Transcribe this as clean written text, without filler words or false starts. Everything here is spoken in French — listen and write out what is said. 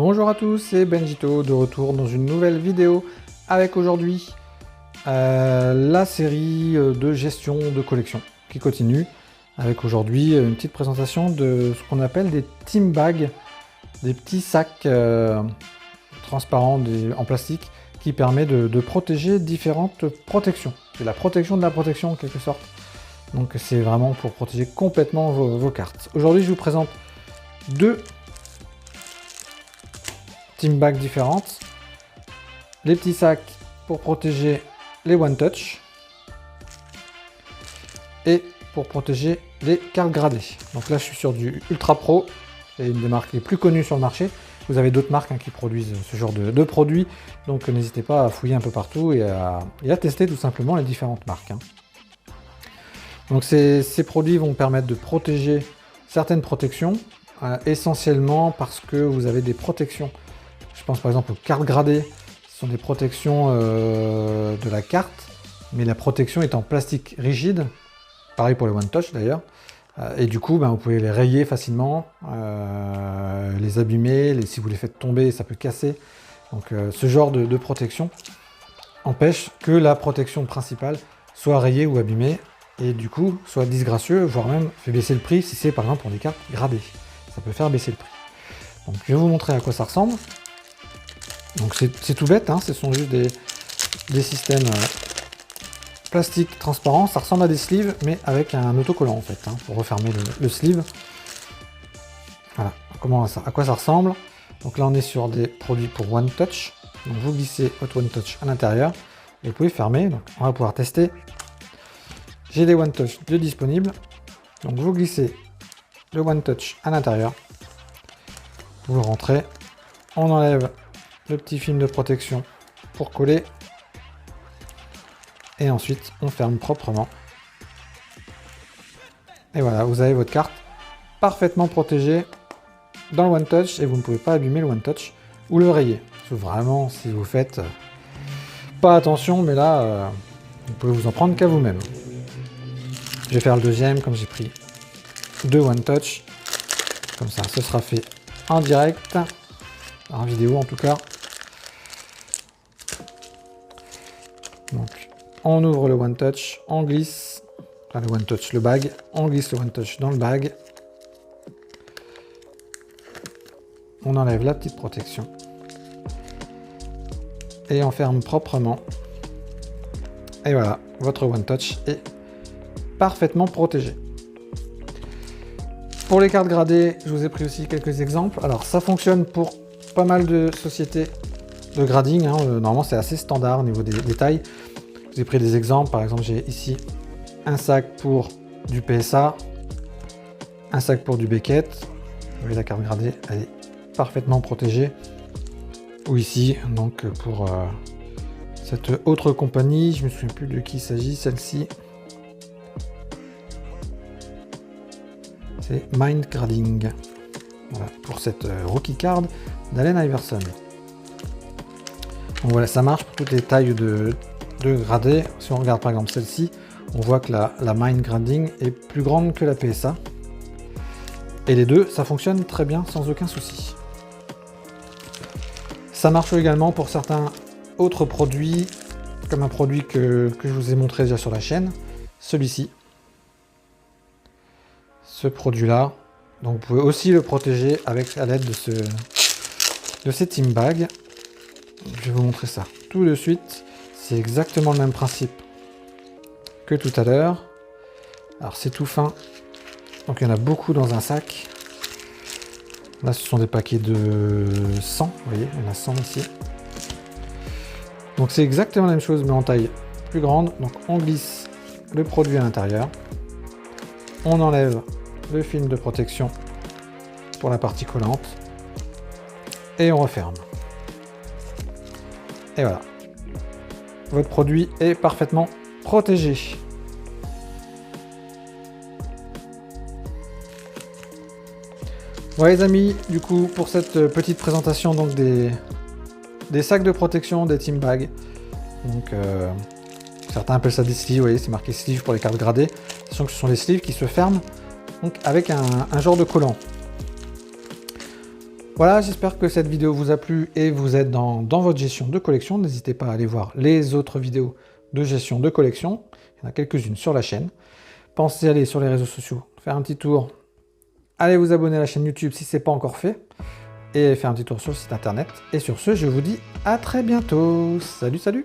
Bonjour à tous, c'est Benjito de retour dans une nouvelle vidéo avec aujourd'hui la série de gestion de collection qui continue avec aujourd'hui une petite présentation de ce qu'on appelle des team bags, des petits sacs transparents en plastique qui permet de protéger différentes protections. C'est la protection de la protection en quelque sorte. Donc c'est vraiment pour protéger complètement vos cartes. Aujourd'hui je vous présente deux team bags différentes, les petits sacs pour protéger les One Touch et pour protéger les cartes gradées. Donc là je suis sur du Ultra Pro, c'est une des marques les plus connues sur le marché. Vous avez d'autres marques qui produisent ce genre de produits, donc n'hésitez pas à fouiller un peu partout et à tester tout simplement les différentes marques. Donc ces produits vont permettre de protéger certaines protections, essentiellement parce que vous avez des protections. Je pense par exemple aux cartes gradées, ce sont des protections de la carte, mais la protection est en plastique rigide, pareil pour les One Touch d'ailleurs, et du coup vous pouvez les rayer facilement, les abîmer, si vous les faites tomber ça peut casser, donc ce genre de protection empêche que la protection principale soit rayée ou abîmée, et du coup soit disgracieux, voire même fait baisser le prix si c'est par exemple pour des cartes gradées, ça peut faire baisser le prix. Donc je vais vous montrer à quoi ça ressemble. Donc c'est tout bête, ce sont juste des systèmes plastiques transparents, ça ressemble à des sleeves mais avec un autocollant en fait, pour refermer le sleeve. Voilà, à quoi ça ressemble. Donc là on est sur des produits pour One Touch, donc vous glissez votre One Touch à l'intérieur et vous pouvez fermer, donc on va pouvoir tester. J'ai des One Touch de disponibles, donc vous glissez le One Touch à l'intérieur, vous le rentrez, on enlève le petit film de protection pour coller et ensuite on ferme proprement et voilà, vous avez votre carte parfaitement protégée dans le One Touch et vous ne pouvez pas abîmer le One Touch ou le rayer. Vraiment, si vous faites pas attention, mais là vous pouvez vous en prendre qu'à vous-même. Je vais faire le deuxième comme j'ai pris deux One Touch, comme ça ce sera fait en direct, en vidéo en tout cas. Donc, on ouvre le One Touch, on glisse, enfin le One Touch, le bag, on glisse le One Touch dans le bag, on enlève la petite protection et on ferme proprement. Et voilà, votre One Touch est parfaitement protégé. Pour les cartes gradées, je vous ai pris aussi quelques exemples. Alors ça fonctionne pour pas mal de sociétés de grading, normalement c'est assez standard au niveau des tailles. Je vous ai pris des exemples, par exemple j'ai ici un sac pour du PSA, un sac pour du Beckett. Vous voyez la carte gradée, elle est parfaitement protégée. Ou ici, donc pour cette autre compagnie, je me souviens plus de qui il s'agit, celle-ci. C'est Mind Grading. Voilà, pour cette rookie card d'Allen Iverson. Donc voilà, ça marche pour toutes les tailles de gradés. Si on regarde par exemple celle-ci, on voit que la Mind Grading est plus grande que la PSA. Et les deux, ça fonctionne très bien sans aucun souci. Ça marche également pour certains autres produits, comme un produit que je vous ai montré déjà sur la chaîne, celui-ci. Ce produit-là, donc vous pouvez aussi le protéger à l'aide de ces team bags. Je vais vous montrer ça tout de suite. C'est exactement le même principe que tout à l'heure. Alors c'est tout fin, donc il y en a beaucoup dans un sac. Là ce sont des paquets de 100, vous voyez, il y en a 100 ici. Donc c'est exactement la même chose mais en taille plus grande. Donc on glisse le produit à l'intérieur, on enlève le film de protection pour la partie collante et on referme. Et voilà, votre produit est parfaitement protégé. Voilà les amis, du coup pour cette petite présentation donc des sacs de protection, des team bags. Donc certains appellent ça des sleeves, vous voyez c'est marqué sleeve pour les cartes gradées, sachant que ce sont des sleeves qui se ferment donc avec un genre de collant. Voilà, j'espère que cette vidéo vous a plu et vous aide dans votre gestion de collection. N'hésitez pas à aller voir les autres vidéos de gestion de collection. Il y en a quelques-unes sur la chaîne. Pensez à aller sur les réseaux sociaux, faire un petit tour. Allez vous abonner à la chaîne YouTube si ce n'est pas encore fait. Et faire un petit tour sur le site internet. Et sur ce, je vous dis à très bientôt. Salut, salut!